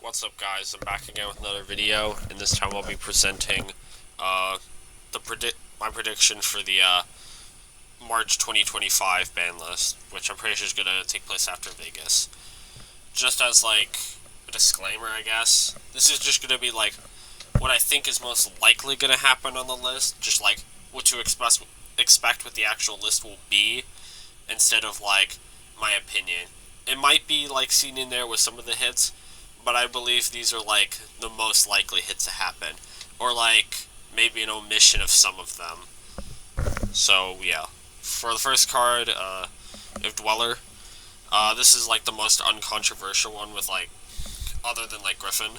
What's up, guys? I'm back again with another video, and this time I'll be presenting uh, my prediction for the March 2025 ban list, which I'm pretty sure is going to take place after Vegas. Just as like a disclaimer, I guess, this is just going to be like what I think is most likely going to happen on the list, just like what to expect what the actual list will be, instead of like my opinion. It might be like seen in there with some of the hits, but I believe these are like the most likely hits to happen, or like maybe an omission of some of them. So yeah, for the first card, we have Dweller. This is like the most uncontroversial one with like other than like Griffin.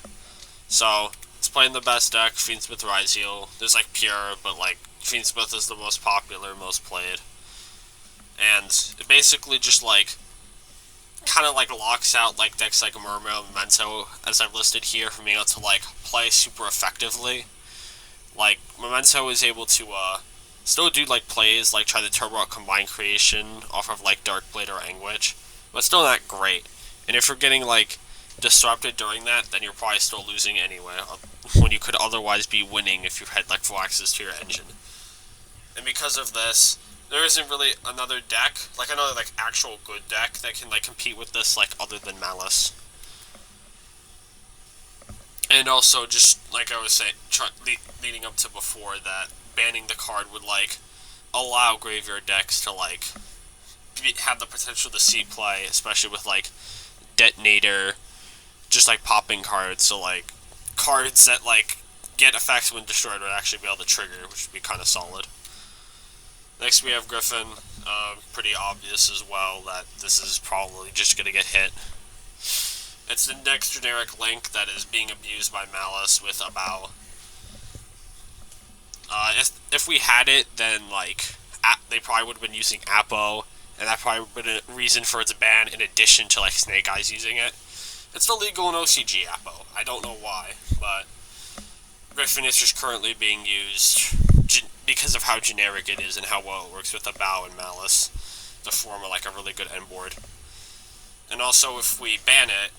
So it's playing the best deck, Fiendsmith Rise Heal. There's like Pure, but like Fiendsmith is the most popular, most played, and it basically just like kind of like locks out like decks like Murmur and Memento, as I've listed here, from being able to like play super effectively. Like Memento is able to still do like plays like try to turbo out Combined Creation off of like Darkblade or Anguish, but still not great. And if you're getting like disrupted during that, then you're probably still losing anyway, when you could otherwise be winning if you had like full access to your engine. And because of this, there isn't really another deck, like another like actual good deck that can like compete with this, like other than Malice. And also, just like I was saying, leading up to before, that banning the card would like allow graveyard decks to like have the potential to see play, especially with like Detonator, just like popping cards. So like cards that like get effects when destroyed would actually be able to trigger, which would be kind of solid. Next we have Griffin. Pretty obvious as well that this is probably just going to get hit. It's the next generic link that is being abused by Malice with a bow. If we had it, then like they probably would have been using Apo, and that probably would have been a reason for its ban in addition to like Snake Eyes using it. It's still legal in OCG Apo. I don't know why, but Griffin is just currently being used because of how generic it is and how well it works with a bow and Malice to form like a really good end board. And also, if we ban it,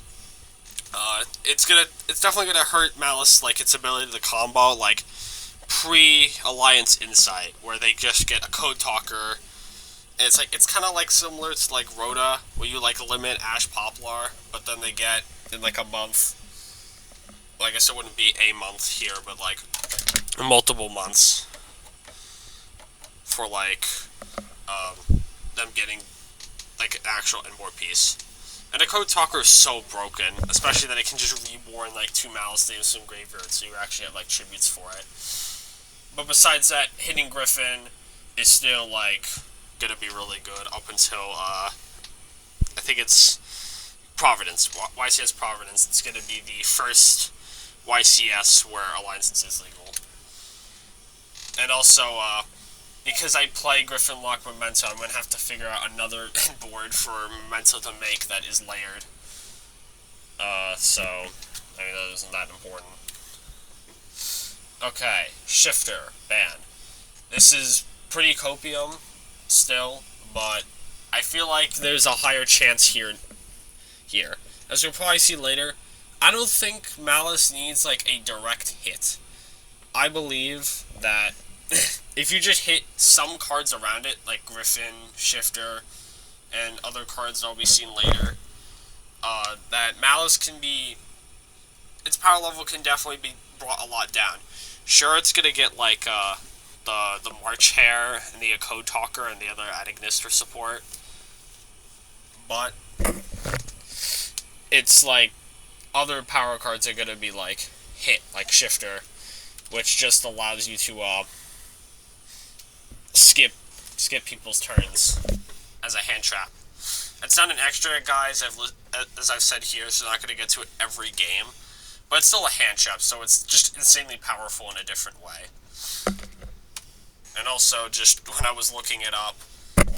it's definitely gonna hurt Malice, like its ability to combo like pre-Alliance Insight, where they just get a Code Talker. And it's kind of like similar to like Rhoda, where you like limit Ash Poplar, but then they get in like a month. Well, I guess it wouldn't be a month here, but like multiple months for like them getting like an actual endboard piece. And a Code Talker is so broken, especially that it can just reborn like 2 Malice names from graveyard, so you actually have like tributes for it. But besides that, hitting Griffin is still like gonna be really good up until I think it's Providence, YCS Providence. It's gonna be the first YCS where Alliance is legal. And also, because I play Griffin Lock Memento, I'm going to have to figure out another board for Memento to make that is layered. So, I mean, that isn't that important. Okay, Shifter, ban. This is pretty copium, still, but I feel like there's a higher chance here. As you'll probably see later, I don't think Malice needs, like, a direct hit. I believe that if you just hit some cards around it, like Griffin, Shifter, and other cards that will be seen later, that Malice can be... its power level can definitely be brought a lot down. Sure, it's going to get, like, the March Hare and the Code Talker and the other Adignister support, but it's, like, other power cards are going to be, like, hit, like Shifter, which just allows you to, skip people's turns as a hand trap. It's not an extra, guys, as I've said here, so I'm not going to get to it every game, but it's still a hand trap, so it's just insanely powerful in a different way. And also, just when I was looking it up,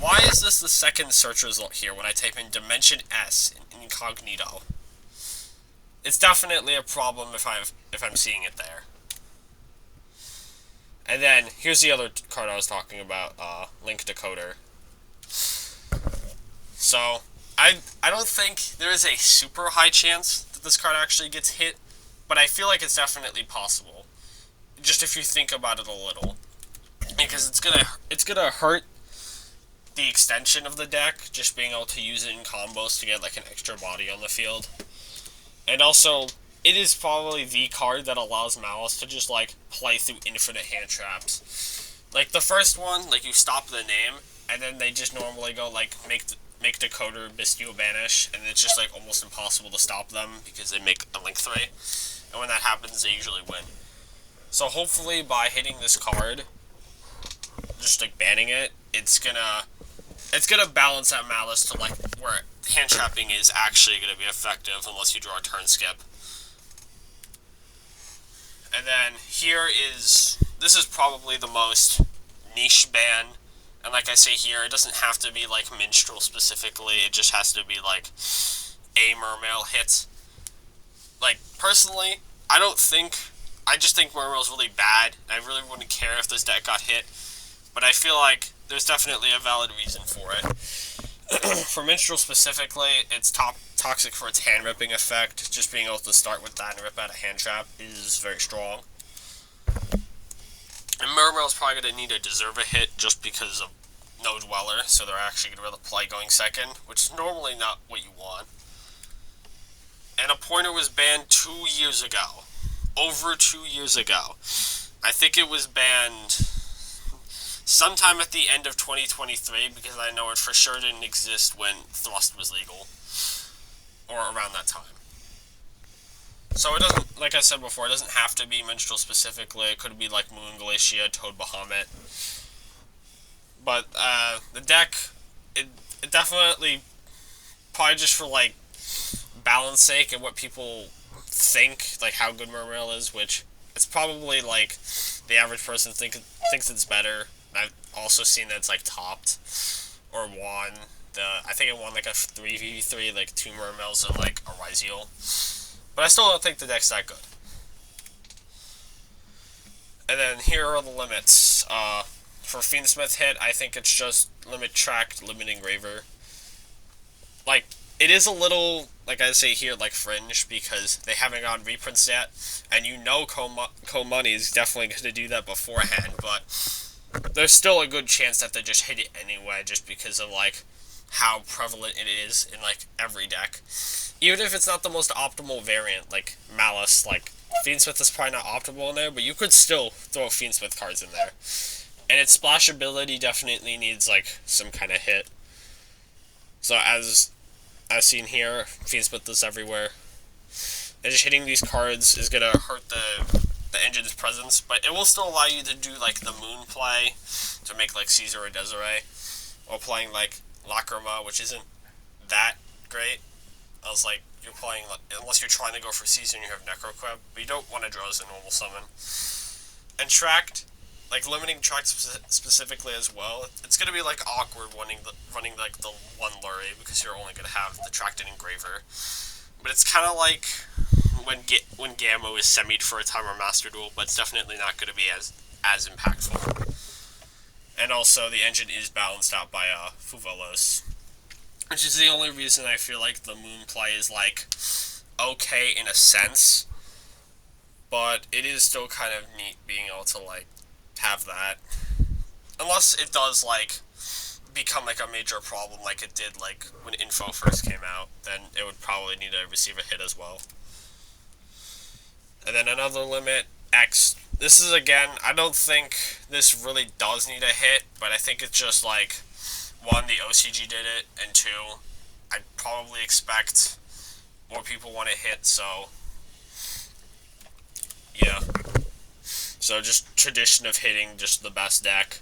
why is this the second search result here when I type in Dimension S in incognito? It's definitely a problem if I'm seeing it there. And then, here's the other card I was talking about, Link Decoder. So, I don't think there is a super high chance that this card actually gets hit, but I feel like it's definitely possible. Just if you think about it a little, because it's gonna hurt the extension of the deck, just being able to use it in combos to get like an extra body on the field. And also, it is probably the card that allows Malice to just like play through infinite hand traps. Like the first one, like you stop the name, and then they just normally go like make Decoder Bistio banish, and it's just like almost impossible to stop them because they make a link 3. And when that happens, they usually win. So hopefully by hitting this card, just like banning it, it's gonna balance out Malice to like where hand trapping is actually gonna be effective unless you draw a turn skip. And then this is probably the most niche ban. And like I say here, it doesn't have to be like Minstrel specifically, it just has to be like a Mermail hit. Like, personally, I just think Mermail's really bad, and I really wouldn't care if this deck got hit. But I feel like there's definitely a valid reason for it. For Minstrel specifically, it's toxic for its hand ripping effect. Just being able to start with that and rip out a hand trap is very strong. And Mermail's probably going to need to deserve a hit just because of no Dweller, so they're actually going to be able to play going second, which is normally not what you want. And a pointer was banned 2 years ago. Over 2 years ago. I think it was banned sometime at the end of 2023, because I know it for sure didn't exist when Thrust was legal. Or around that time. So it doesn't, like I said before, it doesn't have to be Minstrel specifically. It could be like Moon Glacia, Toad Bahamut. But the deck, it definitely, probably just for like balance sake and what people think, like how good Mermail is, which it's probably like the average person thinks it's better. And I've also seen that it's like topped or won. I think it won like a 3v3, like 2 Mermails and like a Ryziel. But I still don't think the deck's that good. And then here are the limits. For Fiendsmith hit, I think it's just limit tracked, limit engraver. Like, it is a little, like I say here, like fringe, because they haven't gotten reprints yet, and you know Co-Money is definitely going to do that beforehand, but there's still a good chance that they just hit it anyway, just because of, like, how prevalent it is in, like, every deck. Even if it's not the most optimal variant, like Malice, like, Fiendsmith is probably not optimal in there, but you could still throw Fiendsmith cards in there. And its splashability definitely needs, like, some kind of hit. So as seen here, Fiendsmith is everywhere. And just hitting these cards is going to hurt the engine's presence, but it will still allow you to do, like, the Moon play to make, like, Caesar or Desiree, while playing, like, Lacrima, which isn't that great. I was like, you're playing, unless you're trying to go for Caesar and you have Necroqueb, but you don't want to draw as a normal summon. And Tracked, like, limiting Tracked specifically as well, it's going to be, like, awkward running, like, the one Lurie, because you're only going to have the Tracked and Engraver. But it's kind of like when Gamma is semied for a time or Master Duel, but it's definitely not going to be as impactful. And also, the engine is balanced out by Fuvolos, which is the only reason I feel like the Moon play is, like, okay in a sense, but it is still kind of neat being able to, like, have that. Unless it does, like, become, like, a major problem like it did, like, when Info first came out, then it would probably need to receive a hit as well. And then another limit, X. This is, again, I don't think this really does need a hit, but I think it's just, like, 1, the OCG did it, and 2, I'd probably expect more people want to hit, so yeah. So just tradition of hitting just the best deck.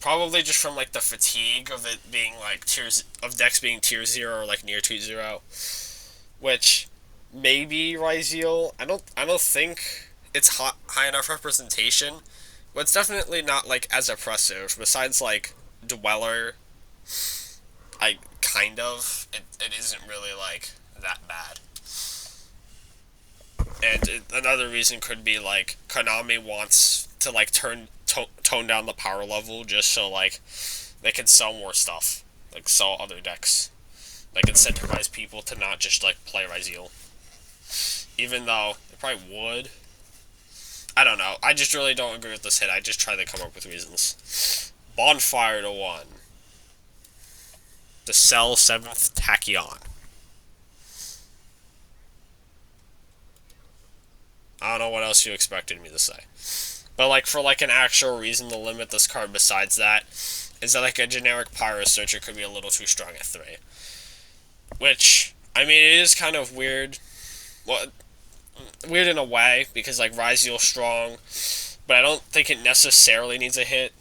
Probably just from, like, the fatigue of it being, like, decks being tier 0 or, like, near tier 0. Which, maybe Ryziel. I don't think it's high enough representation. But it's definitely not, like, as oppressive. Besides, like, Dweller, kind of. It isn't really, like, that bad. And another reason could be, like, Konami wants to, like, tone down the power level just so, like, they can sell more stuff. Like, sell other decks. like incentivize people to not just like play Ryzeal. Even though it probably would. I don't know. I just really don't agree with this hit. I just try to come up with reasons. Bonfire to 1. To sell 7th Tachyon. I don't know what else you expected me to say. But like for like an actual reason to limit this card besides that is that like a generic Pyro Searcher could be a little too strong at 3. Which, I mean, it is kind of weird. Well, weird in a way, because like Ryzeal's strong, but I don't think it necessarily needs a hit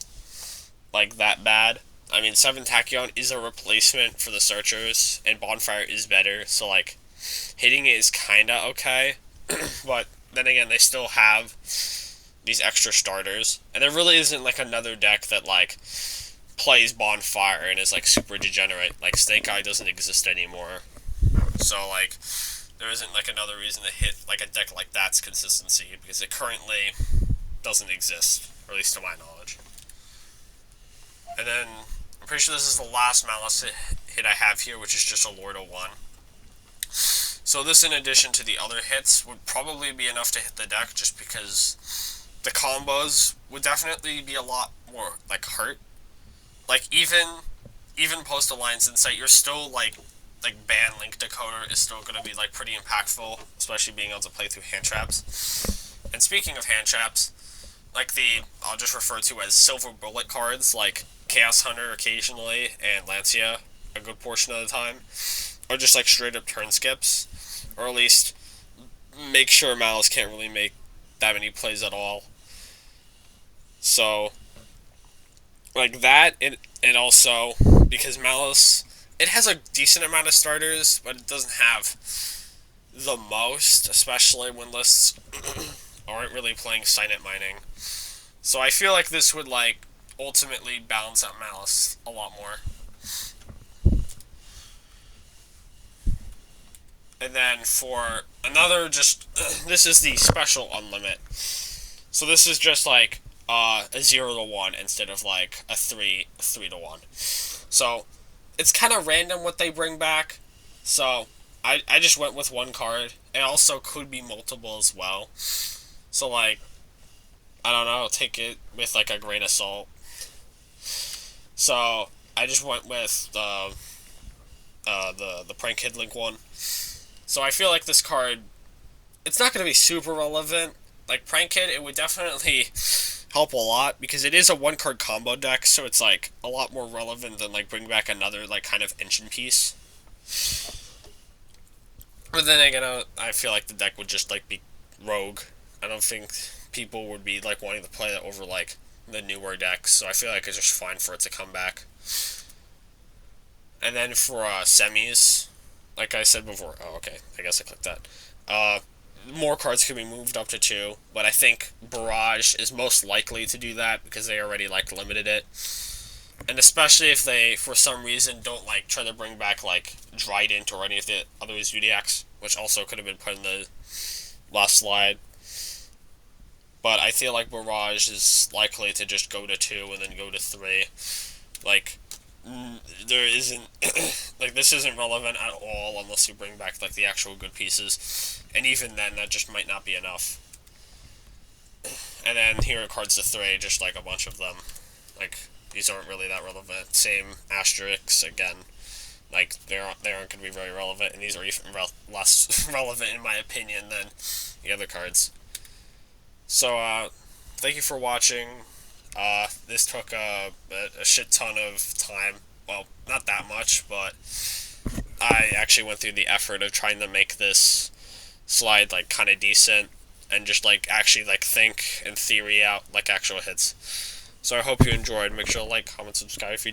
like that bad. I mean, 7 Tachyon is a replacement for the Searchers, and Bonfire is better, so like hitting it is kinda okay. But then again, they still have these extra starters, and there really isn't like another deck that like plays Bonfire and is like super degenerate. Like Snake Eye doesn't exist anymore, so like there isn't like another reason to hit like a deck like that's consistency, because it currently doesn't exist, or at least to my knowledge. And then I'm pretty sure this is the last Malice hit I have here, which is just a Lord of 1. So this, in addition to the other hits, would probably be enough to hit the deck, just because the combos would definitely be a lot more like hurt. Like even post Alliance Insight, you're still like Banlist Decoder is still going to be like pretty impactful, especially being able to play through hand traps. And speaking of hand traps, like I'll just refer to as silver bullet cards like Chaos Hunter occasionally and Lancia a good portion of the time, or just like straight up turn skips, or at least make sure Malice can't really make that many plays at all. So like that, and also because Malice, it has a decent amount of starters, but it doesn't have the most, especially when lists aren't really playing Signet Mining. So I feel like this would like ultimately balance out Malice a lot more. And then for another, just this is the special unlimit. So this is just like a 0 to 1 instead of like a 3 to 1. So it's kind of random what they bring back. So I just went with one card. It also could be multiple as well. So like, I don't know, take it with like a grain of salt. So I just went with the Prank Kid Link one. So I feel like this card, it's not going to be super relevant. Like Prank Kid, it would definitely help a lot, because it is a one card combo deck, so it's like a lot more relevant than like bring back another like kind of engine piece. But then again, I feel like the deck would just like be rogue. I don't think people would be like wanting to play that over like the newer decks, so I feel like it's just fine for it to come back. And then for semis, like I said before, oh okay, I guess I clicked that. More cards can be moved up to 2, but I think Barrage is most likely to do that because they already like limited it. And especially if they, for some reason, don't like try to bring back like Trident or any of the other Zodiacs, which also could have been put in the last slide. But I feel like Barrage is likely to just go to 2 and then go to 3. Like, there isn't like, this isn't relevant at all unless you bring back like the actual good pieces, and even then that just might not be enough. And then here are cards to 3, just like a bunch of them. Like, these aren't really that relevant. Same asterisks again. Like, they aren't going to be very relevant, and these are even less relevant in my opinion than the other cards. So thank you for watching. This took a shit ton of time. Well, not that much, but I actually went through the effort of trying to make this slide like kind of decent, and just like actually like think and theory out like actual hits. So I hope you enjoyed. Make sure to like, comment, subscribe if you did.